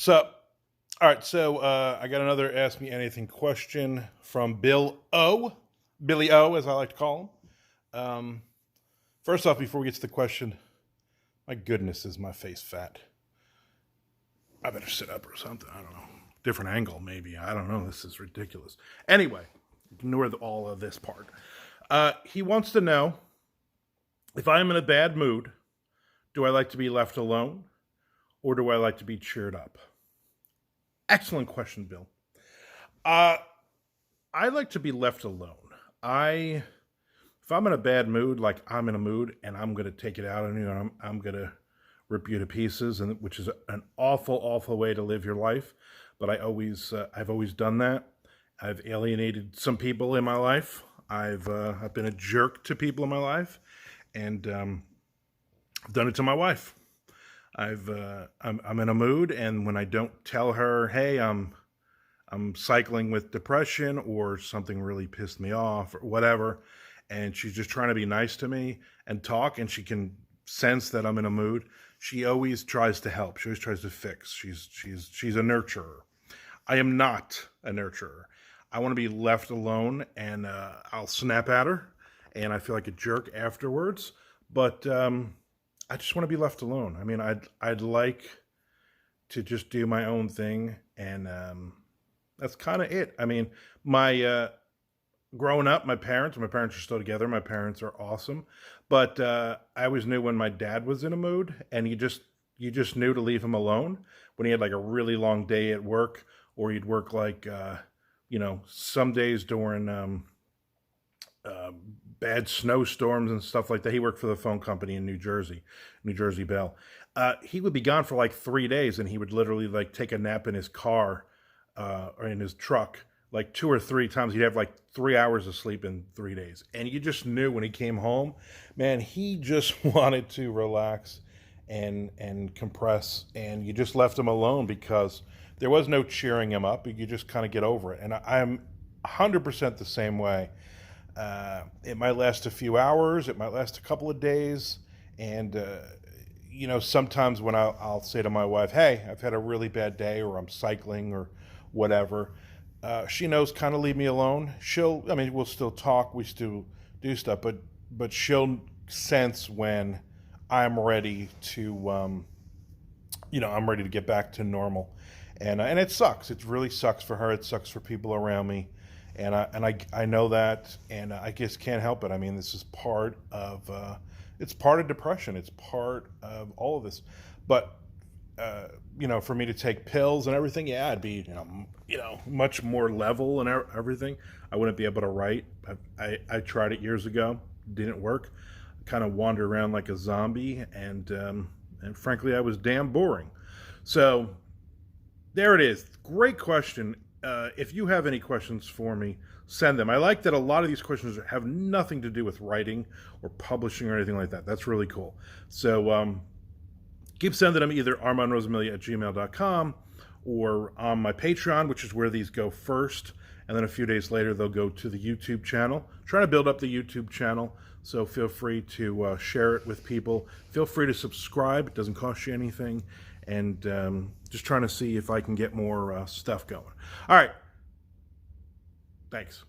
So, all right, so I got another Ask Me Anything question from Billy O, as I like to call him. First off, before we get to the question, my goodness, is my face fat? I better sit up or something. I don't know. Different angle, maybe. I don't know. This is ridiculous. Anyway, ignore all of this part. He wants to know, if I am in a bad mood, do I like to be left alone or do I like to be cheered up? Excellent question, Bill. I like to be left alone. If I'm in a bad mood, like I'm in a mood and I'm going to take it out on you, and I'm going to rip you to pieces, and which is an awful, awful way to live your life. But I've always done that. I've alienated some people in my life. I've been a jerk to people in my life, and I've done it to my wife. I'm in a mood, and when I don't tell her, hey, I'm cycling with depression or something really pissed me off or whatever, and she's just trying to be nice to me and talk, and she can sense that I'm in a mood, she always tries to help. She always tries to fix. She's a nurturer. I am not a nurturer. I want to be left alone, and I'll snap at her, and I feel like a jerk afterwards. But I just want to be left alone. I mean, I'd like to just do my own thing, and that's kind of it. I mean, growing up, my parents are still together. My parents are awesome, but I always knew when my dad was in a mood, and you just knew to leave him alone when he had like a really long day at work, or he'd work like some days during bad snowstorms and stuff like that. He worked for the phone company in New Jersey Bell. He would be gone for like 3 days, and he would literally like take a nap in his car or in his truck like 2 or 3 times. He'd have like 3 hours of sleep in 3 days. And you just knew when he came home, man, he just wanted to relax and compress. And you just left him alone because there was no cheering him up. You just kind of get over it. And I'm 100% the same way. It might last a few hours. It might last a couple of days. And, sometimes when I'll say to my wife, hey, I've had a really bad day, or I'm cycling or whatever, she knows kind of leave me alone. We'll still talk, we still do stuff, but she'll sense when I'm ready to, I'm ready to get back to normal. And it sucks. It really sucks for her. It sucks for people around me. And I know that, and I just can't help it. I mean, this is part of, it's part of depression. It's part of all of this. But for me to take pills and everything, yeah, I'd be, much more level and everything. I wouldn't be able to write. I tried it years ago. Didn't work. Kind of wandered around like a zombie, and frankly, I was damn boring. So there it is. Great question. If you have any questions for me, send them. I like that a lot of these questions have nothing to do with writing or publishing or anything like that. That's really cool. So keep sending them either armandrosamilia@gmail.com or on my Patreon, which is where these go first. And then a few days later, they'll go to the YouTube channel. I'm trying to build up the YouTube channel, so feel free to share it with people. Feel free to subscribe. It doesn't cost you anything. And just trying to see if I can get more stuff going. All right. Thanks.